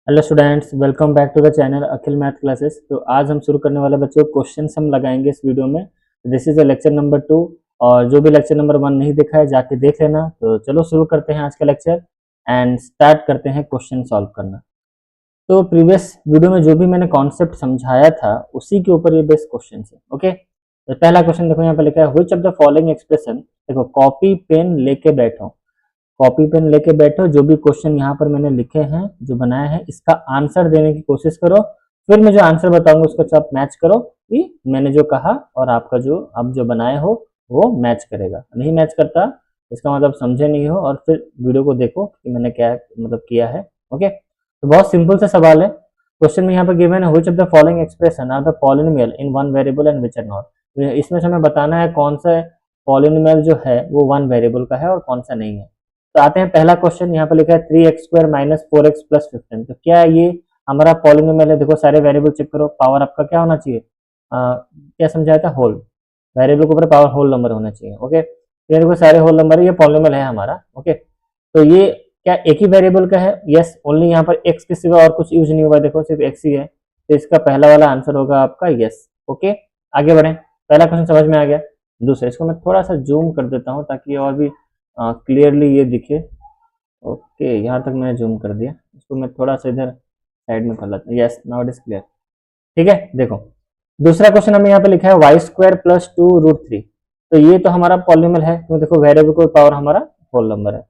Hello students, welcome back to the channel Akhil math classes. तो आज हम शुरू करने वाले बच्चों क्वेश्चंस हम लगाएंगे इस वीडियो में। This is the lecture number 2 और जो भी लेक्चर नंबर 1 नहीं देखा है जाके देख लेना। तो चलो शुरू करते हैं आज का लेक्चर एंड स्टार्ट करते हैं क्वेश्चन सॉल्व करना। तो प्रीवियस वीडियो में जो भी मैंने कॉन्सेप्ट समझाया था उसी के ऊपर ये बेस्ट क्वेश्चन है। ओके, तो पहला क्वेश्चन देखो, यहाँ पे लिखा है which of the following expression. देखो, कॉपी पेन लेके बैठो, कॉपी पेन लेके बैठो, जो भी क्वेश्चन यहाँ पर मैंने लिखे हैं जो बनाए हैं इसका आंसर देने की कोशिश करो। फिर मैं जो आंसर बताऊंगा उसको आप मैच करो कि मैंने जो कहा और आपका जो आप जो बनाए हो वो मैच करेगा। नहीं मैच करता इसका मतलब समझे नहीं हो, और फिर वीडियो को देखो कि मैंने क्या मतलब किया है। ओके, तो बहुत सिंपल सा सवाल है। क्वेश्चन में यहाँ पर गिवन है which of the following expression are the polynomial in one variable and which are not. इसमें से हमें बताना है कौन सा पॉलिनोमियल जो है वो वन वेरिएबल का है और कौन सा नहीं है। तो आते हैं पहला क्वेश्चन, यहाँ पर लिखा है 3x² माइनस 4x प्लस 15। तो क्या ये हमारा पॉलिनोमियल है? देखो सारे वेरिएबल चेक करो, पावर आपका क्या होना चाहिए, क्या समझाया था, होल। वेरिएबल के ऊपर पावर होल नंबर होना चाहिए। ओके, ये देखो सारे होल नंबर है, ये पॉलिनोमियल है हमारा। ओके, तो ये क्या एक ही वेरिएबल का है? यस, ओनली यहाँ पर x के सिवा और कुछ यूज नहीं हुआ, देखो सिर्फ x ही है। तो इसका पहला वाला आंसर होगा आपका यस। ओके, आगे बढ़े, पहला क्वेश्चन समझ में आ गया। दूसरा, इसको मैं थोड़ा सा जूम कर देता हूँ ताकि और भी क्लियरली ये दिखे। ओके, यहाँ तक मैंने जूम कर दिया, इसको मैं थोड़ा सा इधर साइड में कर लेता हूँ। Yes, now it is clear. ठीक है, देखो दूसरा क्वेश्चन हमें यहाँ पे लिखा है y² प्लस 2√3। तो ये तो हमारा पॉलिनोमियल है, तो देखो वेरिएबल को पावर हमारा होल नंबर है,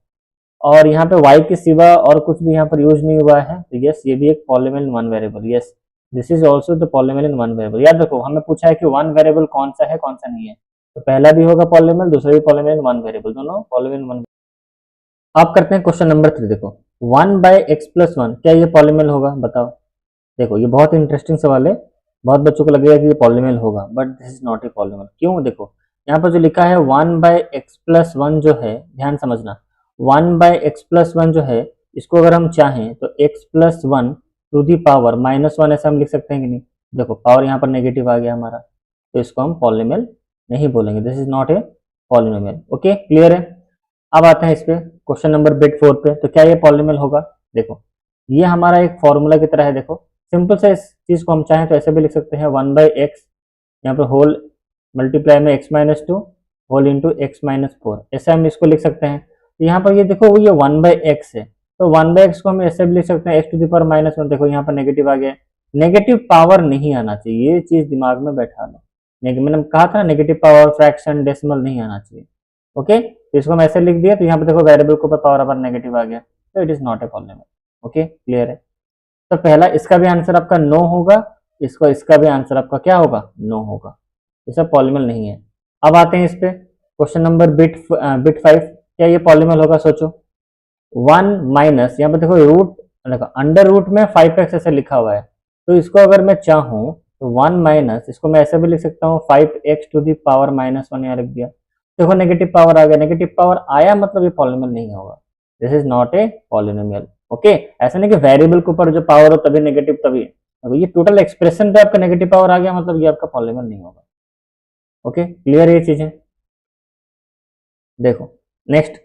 और यहाँ पे y के सिवा और कुछ भी यहाँ पर यूज नहीं हुआ है। तो यस, ये भी एक polynomial in one variable. Yes, this is also the polynomial in one variable. याद रखो, हमें पूछा है कि वन वेरिएबल कौन सा है कौन सा नहीं है, तो पहला भी होगा पॉलिनोमियल, दूसरा भी पॉलिनोमियल इन वन वेरिएबल, दोनों पॉलिनोमियल वन। आप करते हैं क्वेश्चन नंबर 3। देखो 1/x+1, क्या ये पॉलिनोमियल होगा? बताओ। देखो ये बहुत इंटरेस्टिंग सवाल है, बहुत बच्चों को लगेगा कि ये पॉलिनोमियल होगा, but this is not a polynomial. क्यों? देखो यहाँ पर जो लिखा है 1/x+1 जो है, ध्यान समझना, 1/x+1 जो है इसको अगर हम चाहें तो x+1 टू दी पावर -1 ऐसा हम लिख सकते हैं कि नहीं? देखो पावर यहाँ पर नेगेटिव आ गया हमारा, तो इसको हम पॉलिनोमियल नहीं बोलेंगे, this is not a polynomial. Okay, clear है। अब आते हैं इस पे क्वेश्चन नंबर बिट 4 पे। तो क्या ये पॉलिनोमियल होगा? देखो ये हमारा एक फॉर्मूला की तरह है। देखो सिंपल से इस चीज को हम चाहें तो ऐसे भी लिख सकते हैं 1/x, यहाँ पर होल मल्टीप्लाई में x-2 होल इंटू x-4, ऐसे हम इसको लिख सकते हैं। तो यहाँ पर ये देखो ये 1/x है, तो 1/x को हम ऐसे भी लिख सकते हैं x⁻⁻1। देखो यहाँ पर नेगेटिव आ गया, नेगेटिव पावर नहीं आना चाहिए, ये चीज दिमाग में बैठा लो। मैंने कहा था नेगेटिव पावर, फ्रैक्शन, डेसिमल नहीं आना चाहिए। ओके, तो इसको हम ऐसे लिख दिया, तो यहाँ पे देखो वेरिएबल के ऊपर पावर अपन नेगेटिव आ गया, तो it is not a polynomial. Okay, clear है। तो पहला इसका भी आंसर आपका नो होगा, इसका भी आंसर आपका क्या होगा? नो होगा, ये सब पॉलिनोमियल नहीं है। अब आते हैं इस पे क्वेश्चन नंबर बिट 5। क्या ये पॉलिनोमियल होगा? सोचो 1 माइनस, यहाँ पे देखो रूट, देखो अंडर रूट में 5x ऐसे लिखा हुआ है, तो इसको अगर मैं चाहूँ तो 1 माइनस, इसको मैं ऐसे भी लिख सकता हूँ 5x टू दी पावर -1, यहाँ रख दिया। देखो नेगेटिव पावर आ गया, नेगेटिव पावर आया मतलब ये पॉलिनोमियल नहीं होगा, this is not a polynomial. Okay, ऐसा नहीं कि वेरिएबल के ऊपर जो पावर हो तभी नेगेटिव तभी, ये टोटल एक्सप्रेशन पे आपका नेगेटिव पावर आ गया मतलब ये आपका पॉलिनोमियल नहीं होगा। ओके, क्लियर है ये चीजें। देखो नेक्स्ट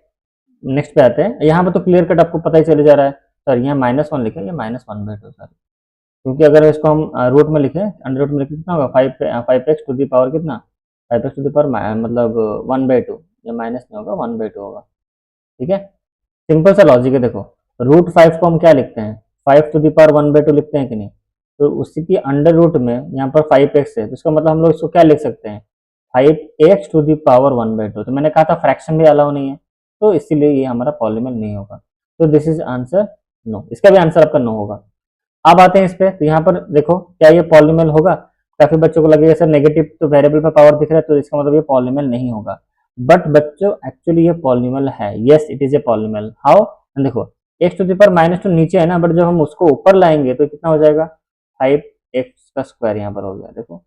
नेक्स्ट पे आते हैं, यहाँ पे तो क्लियर कट आपको पता ही चले जा रहा है। सर यहाँ -1 लिखे, ये -1/2 सर, क्योंकि अगर इसको हम रूट में लिखे, अंडर रूट में लिखे कितना होगा 5x टू दी पावर कितना, 5x टू दी पावर मतलब 1/2, ये माइनस नहीं होगा 1/2 होगा। ठीक है, सिंपल सा लॉजिक है। देखो √5 को हम क्या लिखते हैं, 5 टू दी पावर 1/2 लिखते हैं कि नहीं? तो उसी की अंडर रूट में यहाँ पर 5x है, तो इसका मतलब हम लोग इसको क्या लिख सकते हैं, 5x टू दी पावर 1/2। तो मैंने कहा था फ्रैक्शन भी अलाउ नहीं है, तो इसीलिए ये हमारा पॉलिनोमियल नहीं होगा। तो दिस इज आंसर नो, इसका भी आंसर आपका नो होगा। अब आते हैं इस पे, तो यहाँ पर देखो क्या ये पॉलिनोमियल होगा? काफी बच्चों को लगेगा सर नेगेटिव तो वेरिएबल पे पावर दिख रहा है तो इसका मतलब ये पॉलिनोमियल नहीं होगा, बट बच्चों एक्चुअली ये पॉलिनोमियल है। Yes, it is a polynomial. How? देखो x टू द पावर -2 नीचे है ना, बट जब हम उसको ऊपर लाएंगे तो कितना हो जाएगा, 5x का स्क्वायर यहाँ पर हो गया, देखो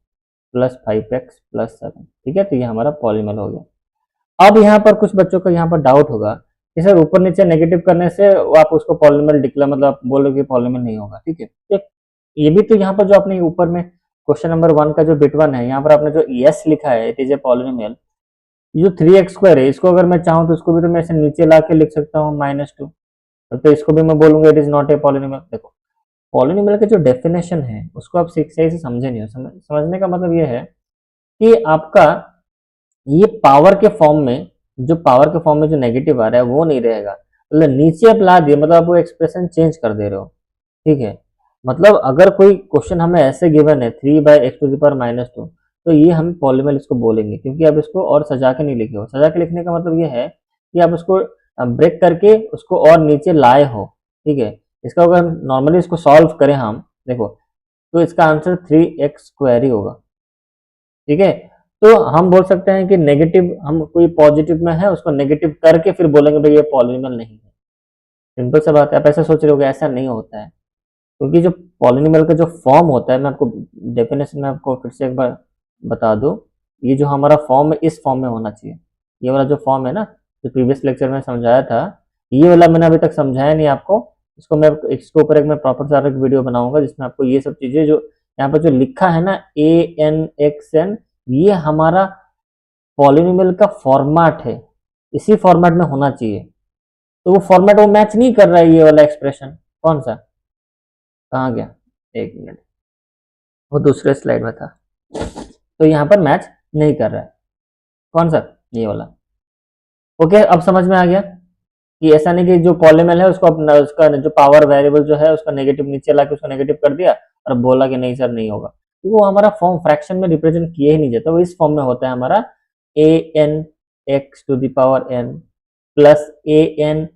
प्लस 5x प्लस 7। ठीक है, तो ये हमारा पॉलिनोमियल हो गया। अब यहाँ पर कुछ बच्चों को यहाँ पर डाउट होगा कि सर ऊपर नीचे नेगेटिव करने से आप उसको पॉलिनोमियल डिक्लेयर, मतलब आप बोलोगे पॉलिनोमियल नहीं होगा। ठीक है, ये भी तो यहाँ पर जो आपने ऊपर में क्वेश्चन नंबर 1 का जो बिट 1 है, यहाँ पर आपने जो यस लिखा है इट इज ए पॉलिनोमियल, जो 3x² है इसको अगर मैं चाहूँ तो इसको भी तो मैं ऐसे नीचे ला के लिख सकता हूँ -2, तो इसको भी मैं बोलूंगा it is not a polynomial. देखो पॉलिनोमियल की जो डेफिनेशन है उसको आप सही से समझे नहीं हो। समझने का मतलब ये है कि आपका ये पावर के फॉर्म में, जो नेगेटिव आ रहा है वो नहीं रहेगा, मतलब नीचे आप ला दिए, मतलब आप वो एक्सप्रेशन चेंज कर दे रहे हो। ठीक है, मतलब अगर कोई क्वेश्चन हमें ऐसे गिवन है 3/x⁻², तो ये हम पॉलिनोमियल इसको बोलेंगे, क्योंकि आप इसको और सजा के नहीं लिखे हो। सजा के लिखने का मतलब ये है कि आप उसको ब्रेक करके उसको और नीचे लाए हो। ठीक है, इसका अगर नॉर्मली इसको सॉल्व करें हम, देखो, तो इसका आंसर 3x² ही होगा। ठीक है, तो हम बोल सकते हैं कि नेगेटिव, हम कोई पॉजिटिव में है उसको नेगेटिव करके फिर बोलेंगे भाई ये पॉलिनोमियल नहीं है। सिंपल सा बात है। आप ऐसा सोच रहे हो, ऐसा नहीं होता है, क्योंकि जो पॉलिनोमियल का जो फॉर्म होता है, मैं आपको डेफिनेशन में आपको फिर से एक बार बता दूं, ये जो हमारा फॉर्म है इस फॉर्म में होना चाहिए। ये वाला जो फॉर्म है ना, जो प्रीवियस लेक्चर में समझाया था, ये वाला मैंने अभी तक समझाया नहीं आपको। इसको मैं, इसके ऊपर एक मैं प्रॉपर सा एक वीडियो बनाऊंगा जिसमें आपको ये सब चीजें, जो यहाँ पर जो लिखा है ना ANXN, ये हमारा पॉलिनोमियल का फॉर्मेट है, इसी फॉर्मेट में होना चाहिए। तो वो फॉर्मेट वो मैच नहीं कर रहा है, ये वाला एक्सप्रेशन कौन सा, कहाँ गया, एक मिनट, वो दूसरे स्लाइड में था, तो यहाँ पर मैच नहीं कर रहा है। कौन सा, ये वाला। ओके, अब समझ में आ गया कि ऐसा नहीं कि जो पॉलिनोमियल है उसको अपना, उसका जो पावर वेरिएबल जो है उसका नेगेटिव नीचे ला के उसको नेगेटिव कर दिया और बोला कि नहीं सर नहीं होगा, क्योंकि वो हमारा फॉर्म फ्रैक्शन में रिप्रेजेंट किए ही नहीं जाता। वो इस फॉर्म में होता है हमारा ANX⁴n प्लस AN-1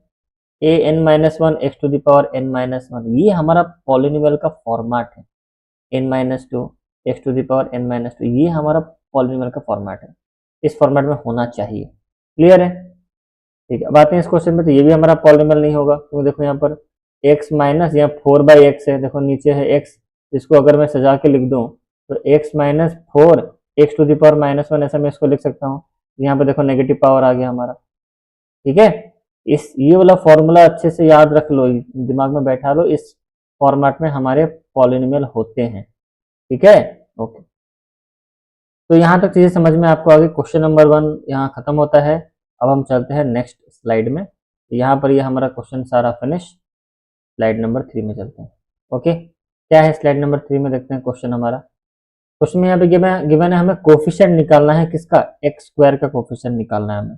ये हमारा पॉलिनोमियल का फॉर्मेट है। n-2 x⁴n-2 ये हमारा पॉलिनोमियल का फॉर्मेट है, इस फॉर्मेट में होना चाहिए। क्लियर है? ठीक है, अब आते हैं इस क्वेश्चन में। तो ये भी हमारा पॉलिनोमियल नहीं होगा, क्योंकि देखो यहाँ पर x माइनस, यहाँ 4/x है, देखो नीचे है x, इसको अगर मैं सजा के लिख दूं तो x माइनस 4 x⁻−1 ऐसा मैं इसको लिख सकता हूँ। यहाँ पे देखो नेगेटिव पावर आ गया हमारा। ठीक है, इस ये वाला फॉर्मूला अच्छे से याद रख लो, दिमाग में बैठा लो, इस फॉर्मेट में हमारे पॉलिनोमियल होते हैं। ठीक है, ओके। तो यहाँ तक चीजें समझ में आपको आ गई। क्वेश्चन नंबर 1 यहाँ खत्म होता है। अब हम चलते हैं नेक्स्ट स्लाइड में। यहाँ पर ये हमारा क्वेश्चन सारा फिनिश। स्लाइड नंबर 3 में चलते हैं। ओके, क्या है स्लाइड नंबर 3 में, देखते हैं क्वेश्चन हमारा। क्वेश्चन में यहाँ पे गिवन है, हमें कोफिशिएंट निकालना है, किसका, x² का कोफिशिएंट निकालना है हमें।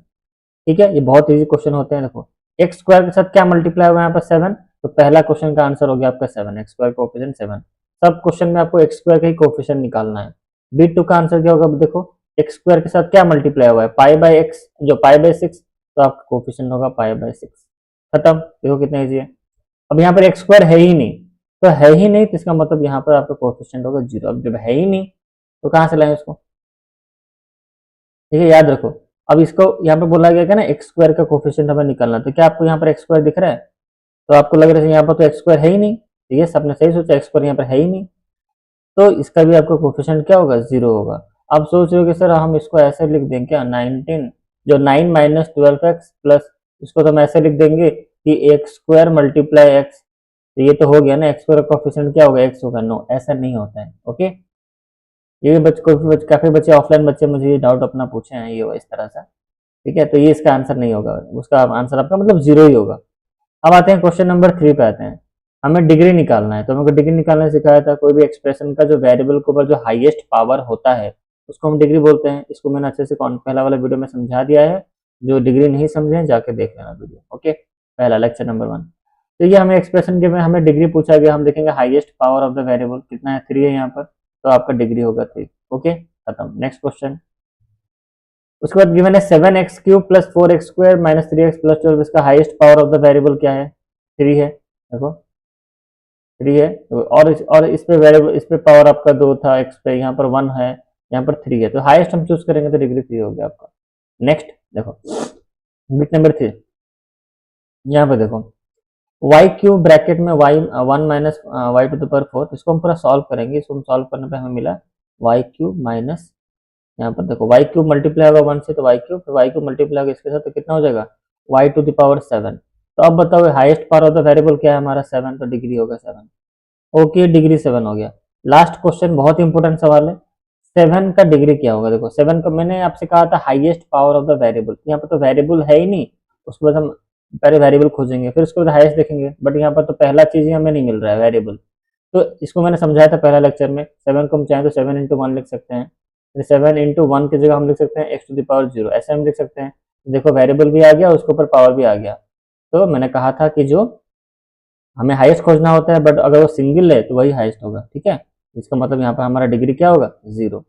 ठीक है, ये बहुत इजी क्वेश्चन होते हैं। देखो x² के साथ क्या मल्टीप्लाई हुआ यहाँ पर 7, तो पहला क्वेश्चन का आंसर हो गया आपका 7, x² कोफिशिएंट 7। सब क्वेश्चन में आपको x² का ही कोफिशिएंट निकालना है। B2 का आंसर क्या होगा, देखो x² के साथ क्या मल्टीप्लाई हुआ है, π/x, जो π/6, तो आपका कोफिशिएंट होगा π/6। खत्म, देखो कितना इजी है। अब यहाँ पर x² है ही नहीं, तो है ही नहीं, तो इसका मतलब यहाँ पर आपका कोफिशिएंट होगा 0। अब जब है ही नहीं तो कहाँ से लाएं उसको। ठीक है, याद रखो। अब इसको यहाँ पे बोला गया ना x² का कोफिशिएंट हमें निकालना, तो क्या आपको यहाँ पर x² दिख रहा है, तो आपको लग रहा है यहाँ पर तो x² है ही नहीं। ठीक है, सबने सही सोचा, x² यहाँ पर है ही नहीं, तो इसका भी आपका कोफिशिएंट क्या होगा, 0 होगा। अब सोच रहे हो कि सर हम इसको ऐसे लिख देंगे क्या, 19 जो 9 - 12x प्लस, इसको तो हम ऐसे लिख देंगे कि x² मल्टीप्लाई x, तो ये तो हो गया ना, x² का कोफिशिएंट क्या होगा, x होगा। नो, ऐसा नहीं होता है। ओके, ये काफी बच्चे ऑफलाइन बच्चे मुझे ये डाउट अपना पूछे हैं, ये इस तरह से। ठीक है, तो ये इसका आंसर नहीं होगा, उसका आंसर आपका मतलब 0 ही होगा। अब आते हैं क्वेश्चन नंबर 3 पे आते हैं। हमें डिग्री निकालना है, तो हमको डिग्री निकालना सिखाया था। कोई भी एक्सप्रेशन का जो वेरिएबल के ऊपर जो हाईएस्ट पावर होता है उसको हम डिग्री बोलते हैं। इसको मैंने अच्छे से पहला वाला वीडियो में समझा दिया है, जो डिग्री नहीं समझे जाके देख लेना वीडियो। ओके, पहला लेक्चर नंबर 1। तो ये हमें एक्सप्रेशन के में हमें डिग्री पूछा गया, हम देखेंगे highest power of the variable कितना है, 3 है यहाँ पर, तो आपका डिग्री होगा 3। ओके, खत्म। Next question. उसके बाद गिवन है 7x³ + 4x² - 3x + 12, इसका highest power of the variable क्या है, 3 है। देखो 3 है, और इस पे वेरिएबल, इस पे पावर आपका 2 था, x पे यहाँ पर 1 है, यहाँ पर 3 है, तो हाईएस्ट हम चूज करेंगे तो डिग्री 3 हो गया आपका। नेक्स्ट देखो बिट नंबर 3, यहाँ पे देखो y³ ब्रैकेट में y 1 - y⁴, इसको हम पूरा सॉल्व करेंगे। इसको हम सॉल्व करने पे हमें मिला y³ माइनस, यहाँ पर देखो y³ मल्टीप्लाई होगा 1 से, तो y³, फिर y³ मल्टीप्लाई होगा इसके साथ, तो कितना हो जाएगा, y⁴ तो अब बताओ highest power of the variable क्या है हमारा, 7, तो डिग्री होगा 7। ओके, डिग्री 7 हो गया। लास्ट क्वेश्चन बहुत इंपॉर्टेंट सवाल है, 7 का डिग्री क्या होगा। देखो 7 का मैंने आपसे कहा था highest power of the variable, यहाँ पर तो वेरिएबल है ही नहीं, उसके बाद हम पहले वेरिएबल खोजेंगे फिर उसके बाद हाईएस्ट देखेंगे, बट यहाँ पर तो पहला चीज ही हमें नहीं मिल रहा है वेरिएबल, तो इसको मैंने समझाया था पहला लेक्चर में। 7 को हम चाहें तो 7 × 1 लिख सकते हैं, 7 × 1 की जगह हम लिख सकते हैं x⁻0, ऐसे हम लिख सकते हैं। देखो वेरिएबल भी आ गया, उसके ऊपर पावर भी आ गया। तो मैंने कहा था कि जो हमें हाईएस्ट खोजना होता है, बट अगर वो सिंगल है तो वही हाईएस्ट होगा, ठीक है। इसका मतलब यहाँ पर हमारा डिग्री क्या होगा, 0।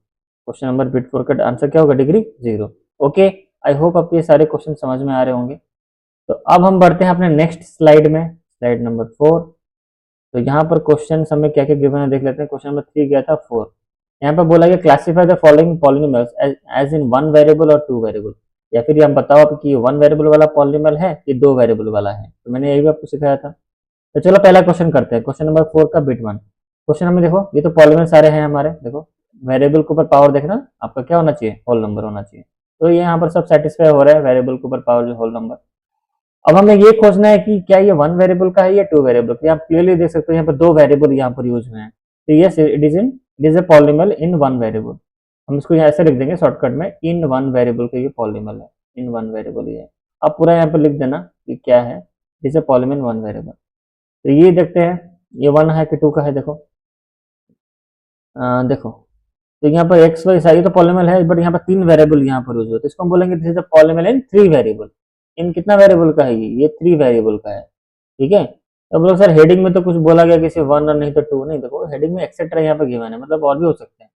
क्वेश्चन नंबर बिट 4 का आंसर क्या होगा, डिग्री 0। ओके, आई होप आपको ये सारे क्वेश्चन समझ में आ रहे होंगे। तो अब हम बढ़ते हैं अपने नेक्स्ट स्लाइड में, स्लाइड नंबर 4। तो यहाँ पर क्वेश्चन हमें क्या क्या गिवन है देख लेते हैं। क्वेश्चन नंबर 3 गया था 4। यहाँ पर बोला गया classify the following polynomials as in 1 variable और 2 वेरिएबल, या फिर हम बताओ आप कि 1 वेरिएबल वाला पॉलिनोमियल है कि 2 वेरिएबल वाला है। तो मैंने यही भी आपको सिखाया था। तो चलो पहला क्वेश्चन करते हैं, क्वेश्चन नंबर 4 का बिट 1। क्वेश्चन हमें देखो, ये तो पॉलिनोमियल सारे हैं हमारे, देखो वेरिएबल के ऊपर पावर देखना आपका क्या होना चाहिए, होल नंबर होना चाहिए। तो ये यहाँ पर सब सेटिस्फाई हो रहा है, वेरिएबल के ऊपर पावर जो होल नंबर। अब हमें ये खोजना है कि क्या ये 1 वेरिएबल का है या 2 वेरिएबल का। आप क्लियरली देख सकते हो यहाँ पर 2 वेरिएबल यहाँ पर यूज हुए हैं। तो yes, it is a polynomial in 1 variable. हम इसको यहाँ ऐसे लिख देंगे शॉर्टकट में, इन 1 वेरिएबल का ये पॉलिनोमियल है, इन 1 वेरिएबल ये है। आप पूरा यहाँ पर लिख देना कि क्या है, it is a polynomial 1 variable. तो ये देखते हैं ये 1 है कि 2 का है। देखो देखो, तो यहाँ पर एक्स वाई सारी तो पॉलिनोमियल है, बट यहाँ पर 3 वेरिएबल यहाँ पर यूज हुए, तो इसको हम बोलेंगे this is a polynomial in 3 variable. In कितना वेरिएबल का है, ये 3 वेरिएबल का है, ठीक है। अब लोग सर हेडिंग में तो कुछ बोला गया कि सिर्फ 1 और नहीं तो 2, नहीं, देखो हेडिंग में एक्सेट्रा यहाँ पर गिवन है, मतलब और भी हो सकते हैं,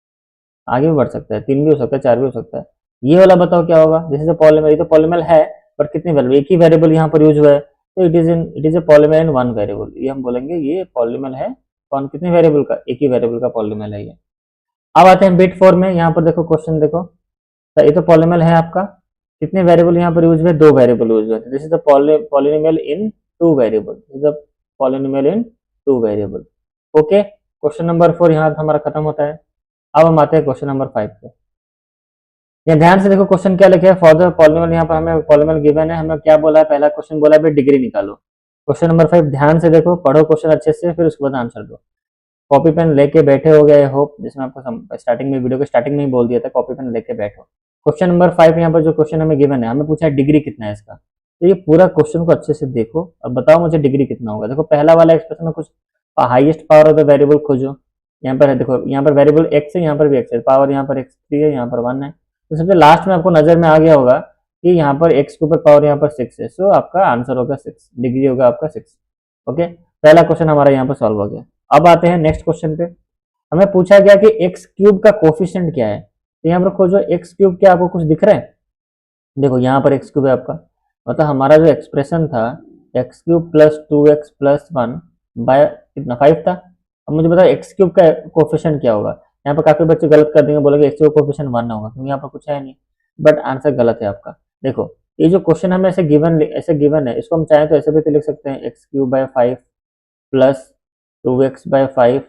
आगे भी बढ़ सकता है, 3 भी हो सकता है, 4 भी हो सकता है। ये वाला बताओ क्या होगा, दिस इज अ पॉलिनोमियल, ये तो पॉलिनोमियल है बट कितने वेरिएबल, एक ही वेरिएबल यहाँ पर यूज हुआ है, तो it is a polynomial in 1 variable. ये हम बोलेंगे ये पॉलिनोमियल है कौन, कितने वेरिएबल का, एक ही वेरिएबल का पॉलिनोमियल है ये। अब आते हैं बिट 4 में। यहाँ पर देखो क्वेश्चन देखो, तो ये तो पॉलिनोमियल है आपका, कितने वेरिएबल यहाँ पर यूज हुए, 2 वेरिएबल यूज हुए। This is the polynomial in 2 variable, this is the polynomial in 2 variable. Okay, question number 4 यहाँ हमारा खत्म होता है। अब हम आते हैं क्वेश्चन नंबर 5 पे। यहाँ ध्यान से देखो क्वेश्चन क्या लिखा है, फॉर द पॉलिनोमियल, यहाँ पर हमें पॉलिनोमियल गिवन है, हमें क्या बोला है, पहला क्वेश्चन बोला है डिग्री निकालो। क्वेश्चन नंबर 5 ध्यान से देखो, पढ़ो क्वेश्चन अच्छे से, फिर उसके बाद आंसर दो। कॉपी पेन लेके बैठे हो गए, होप, जिसमें आपको स्टार्टिंग में, वीडियो के स्टार्टिंग में ही बोल दिया था, कॉपी पेन लेके बैठो। क्वेश्चन नंबर 5 यहाँ पर जो क्वेश्चन हमें गिवन है, हमें पूछा है डिग्री कितना है इसका। तो ये पूरा क्वेश्चन को अच्छे से देखो और बताओ मुझे डिग्री कितना होगा। देखो पहला वाला एक्सप्रेशन में कुछ highest power of the variable खोजो। यहाँ पर है, देखो यहाँ पर वेरिएबल एक्स है, यहाँ पर भी एक्स है, पावर यहाँ पर x3 है, यहाँ पर 1 है। तो सबसे लास्ट में आपको नजर में आ गया होगा कि यहाँ पर x के ऊपर पावर यहाँ पर 6 है, सो आपका आंसर होगा 6, डिग्री होगा आपका 6। ओके, पहला क्वेश्चन हमारा यहाँ पर सॉल्व हो गया। अब आते हैं नेक्स्ट क्वेश्चन पे। हमें पूछा गया कि एक्स क्यूब का कोफिशिएंट क्या है। तो यहाँ पर खोजो एक्स क्यूब, क्या आपको कुछ दिख रहा है, देखो यहाँ पर एक्स क्यूब है आपका, मतलब हमारा जो एक्सप्रेशन था x cube plus 2x plus 1 by कितना 5 था। अब मुझे बताओ एक्स क्यूब का कोफिशिएंट क्या होगा। यहाँ पर काफी बच्चे गलत कर देंगे, बोलेंगे एक्स क्यूब कोफिशिएंट 1 होगा, क्योंकि यहाँ पर कुछ है नहीं, बट आंसर गलत है आपका। देखो ये जो क्वेश्चन हमें ऐसे गिवन है, इसको हम चाहें तो ऐसे भी तो लिख सकते हैं, x cube by 5 plus 2x by 5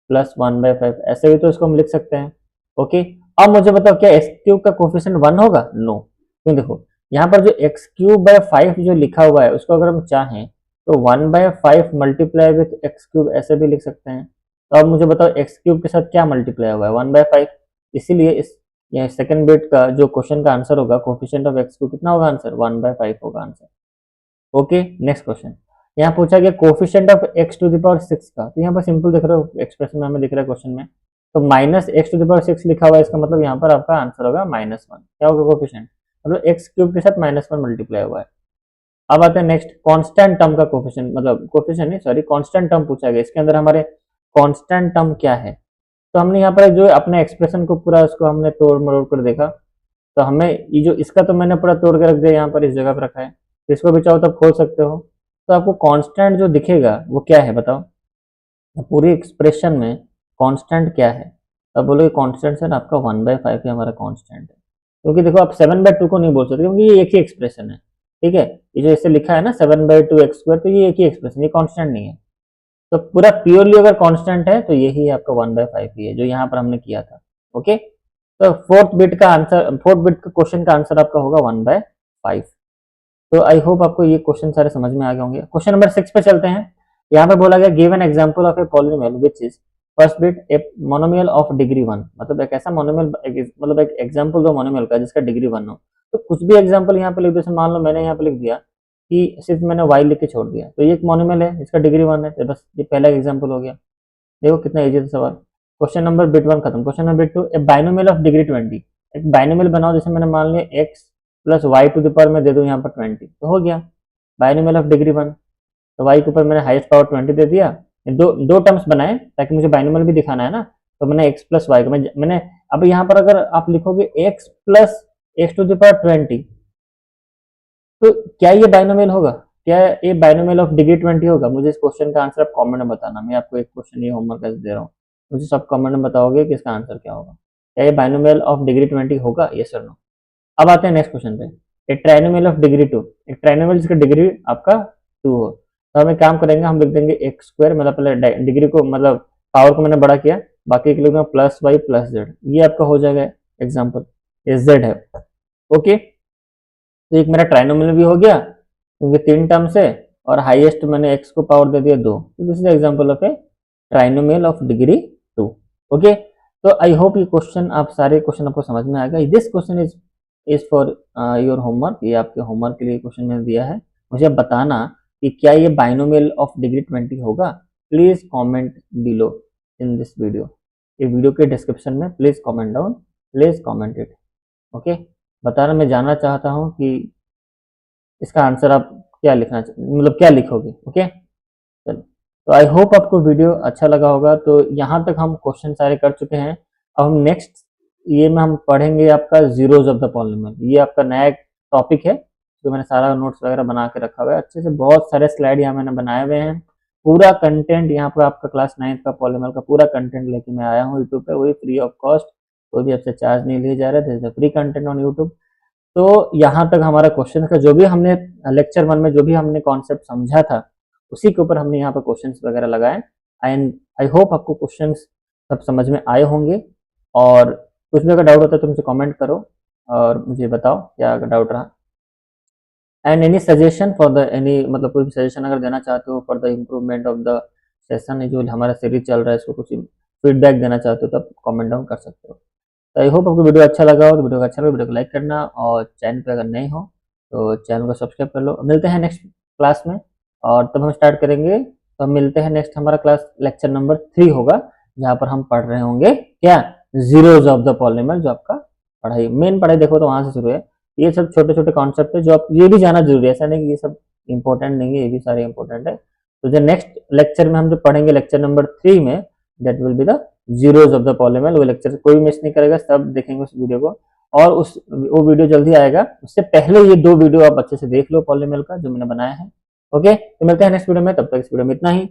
plus 1/5, ऐसे भी तो इसको हम लिख सकते हैं। ओके, अब मुझे बताओ क्या एक्स क्यूब का कोफिशिएंट 1 होगा, नो। क्यों, देखो यहाँ पर जो एक्स क्यूब बाय 5 जो लिखा हुआ है, उसको अगर हम चाहें तो 1/5 मल्टीप्लाई विथ एक्स क्यूब ऐसे भी लिख सकते हैं। तो अब मुझे बताओ एक्स क्यूब के साथ क्या मल्टीप्लाई हुआ है, 1/5, इसीलिए इस ये सेकंड बिट का जो क्वेश्चन का आंसर होगा, कोफिशिएंट ऑफ एक्स क्यूब कितना होगा, आंसर 1/5 होगा आंसर। Okay, next question. यहाँ पूछा गया coefficient of x to the power 6 का। तो यहाँ पर सिंपल दिख रहा है, एक्सप्रेशन में हमें दिख रहा है क्वेश्चन में, तो minus x to the power 6 लिखा हुआ है, इसका मतलब यहाँ पर आपका आंसर होगा -1। क्या होगा कोफिशिएंट, मतलब एक्स क्यूब के साथ -1 मल्टीप्लाई हुआ है। अब आते हैं नेक्स्ट, कांस्टेंट टर्म का कोफिशिएंट, मतलब कोफिशिएंट नहीं सॉरी कांस्टेंट टर्म पूछा गया, इसके अंदर हमारे कांस्टेंट टर्म क्या है। तो हमने यहाँ पर जो अपने एक्सप्रेशन को पूरा उसको हमने तोड़ मरोड़ कर देखा, तो हमें ये जो इसका तो मैंने पूरा तोड़ के रख दिया, यहाँ पर इस जगह पर रखा है, तो इसको भी चाहो तो खोल सकते हो। तो आपको कांस्टेंट जो दिखेगा वो क्या है बताओ, तो पूरी एक्सप्रेशन में कांस्टेंट क्या है। अब बोलोगे कांस्टेंट सर आपका 1/5 ही हमारा कांस्टेंट है, क्योंकि देखो आप 7/2 को नहीं बोल सकते, क्योंकि ये एक ही एक्सप्रेशन है, ठीक है। ये जो इससे लिखा है ना 7/2x², तो ये एक ही एक्सप्रेशन, ये कांस्टेंट नहीं है। तो पूरा प्योरली अगर कांस्टेंट है तो यही आपका 1/5 ही है, जो यहाँ पर हमने किया था। ओके, तो फोर्थ बिट का क्वेश्चन का आंसर आपका होगा 1/5। तो आई होप आपको ये क्वेश्चन सारे समझ में आ गए होंगे। क्वेश्चन नंबर 6 पे चलते हैं। यहाँ पे बोला गया give an example of a polynomial which is first bit a monomial of degree 1, मतलब एक ऐसा मोनोमियल, मतलब एक एग्जांपल दो मोनोमियल का जिसका डिग्री 1 हो। तो कुछ भी एग्जांपल यहाँ पे लिख दो, मान लो मैंने यहाँ पे लिख दिया कि सिर्फ मैंने y लिख के छोड़ दिया, तो ये एक मोनोमियल है जिसका डिग्री 1 है, तो बस ये पहला एग्जांपल हो गया। देखो कितना इजी था सवाल। क्वेश्चन नंबर बिट 1 खत्म। Question number bit 2, a binomial of degree 20। एक बाइनोमियल बनाओ, जैसे मैंने मान लिया x plus y to the power में दे दूं यहाँ पर 20, तो हो गया बाइनोमियल ऑफ डिग्री 1। तो y के ऊपर मैंने हाईएस्ट पावर 20 दे दिया। दो टर्म्स बनाए ताकि मुझे बाइनोमियल भी दिखाना है ना, तो मैंने x प्लस वाई को मैंने अब यहाँ पर अगर आप लिखोगे x plus x to the power 20, तो क्या ये बाइनोमियल होगा? क्या ये बाइनोमियल ऑफ डिग्री 20 होगा? मुझे इस क्वेश्चन का आंसर आप कमेंट में बताना। मैं आपको एक क्वेश्चन ये होमवर्क दे रहा हूँ, मुझे सब कमेंट में बताओगे कि इसका आंसर क्या होगा। क्या ये बाइनोमियल ऑफ डिग्री 20 होगा? यस और नो। अब आते हैं नेक्स्ट क्वेश्चन पे। एक ट्राइनोमियल ऑफ डिग्री 2, एक ट्राइनोमियल जिसका डिग्री आपका 2 हो, तो हम एक काम करेंगे, हम लिख देंगे एक्स स्क्वायर, मतलब पहले डिग्री को मतलब पावर को मैंने बड़ा किया, बाकी के लिए प्लस वाई प्लस जेड, ये आपका हो जाएगा एग्जाम्पल, ये जेड है। ओके, तो एक मेरा ट्राइनोमियल भी हो गया क्योंकि 3 टर्म्स है, और हाईएस्ट मैंने एक्स को पावर दे दिया 2, तो this is example of A trinomial of degree 2। Okay, तो आई होप ये क्वेश्चन आप सारे क्वेश्चन आपको समझ में आ गया। This question is for your homework, ये आपके होमवर्क के लिए क्वेश्चन मैंने दिया है। मुझे बताना कि क्या ये बाइनोमियल ऑफ डिग्री 20 होगा। Please comment below in this video, ये वीडियो के डिस्क्रिप्शन में please comment down, please comment it. Okay, बताना, मैं जानना चाहता हूँ कि इसका आंसर आप क्या लिखना मतलब क्या लिखोगे। ओके, तो आई होप आपको वीडियो अच्छा लगा होगा। तो यहाँ तक हम क्वेश्चन सारे कर चुके हैं। अब हम नेक्स्ट ये में हम पढ़ेंगे आपका जीरोज ऑफ द पॉलीनोमियल। ये आपका नया टॉपिक है जो मैंने सारा नोट्स वगैरह बना के रखा हुआ है अच्छे से, बहुत सारे स्लाइड यहाँ मैंने बनाए हुए हैं। पूरा कंटेंट यहाँ पर आपका क्लास 9 का पॉलीनोमियल का पूरा कंटेंट लेके मैं आया हूँ यूट्यूब पे, वही फ्री ऑफ कॉस्ट, कोई भी आपसे चार्ज नहीं लिए जा रहे थे, फ्री कंटेंट ऑन यूट्यूब। तो यहाँ तक हमारा क्वेश्चन का जो भी हमने लेक्चर 1 में जो भी हमने कॉन्सेप्ट समझा था उसी के ऊपर हमने यहाँ पर क्वेश्चंस वगैरह लगाए। एंड आई होप आपको क्वेश्चंस सब समझ में आए होंगे, और कुछ भी अगर डाउट होता है तो मुझे कमेंट करो और मुझे बताओ क्या डाउट रहा। And any suggestion for the any मतलब कोई भी सजेशन अगर देना चाहते हो for the improvement of the session, जो हमारा सीरीज चल रहा है इसको कुछ फीडबैक देना चाहते हो तो आप कमेंट डाउन कर सकते हो। तो आई होप आपको वीडियो अच्छा लगा हो, तो वीडियो को अच्छा लगा वीडियो को लाइक करना, और चैनल पे अगर नए हो तो चैनल को सब्सक्राइब कर लो। मिलते हैं नेक्स्ट क्लास में, और तब हम स्टार्ट करेंगे। तो मिलते हैं नेक्स्ट, हमारा क्लास लेक्चर नंबर 3 होगा, जहाँ पर हम पढ़ रहे होंगे क्या, जीरोज ऑफ द पॉलीनोमियल। जो आपका पढ़ाई मेन पढ़ाई देखो तो वहां से शुरू है। ये सब छोटे छोटे कॉन्सेप्ट है जो आप ये भी जाना जरूरी है, ऐसा नहीं कि ये सब इंपॉर्टेंट नहीं है, ये भी सारे इंपॉर्टेंट है। तो जो नेक्स्ट लेक्चर में हम जो पढ़ेंगे लेक्चर नंबर 3 में, that will be the zeros of the polynomial. वो लेक्चर कोई मिस नहीं करेगा, सब देखेंगे उस वीडियो को, और वो वीडियो जल्दी आएगा। उससे पहले ये 2 वीडियो आप अच्छे से देख लो पॉलीनोमियल का जो मैंने बनाया है। ओके, तो मिलते हैं नेक्स्ट वीडियो में, तब तक इस वीडियो में इतना ही।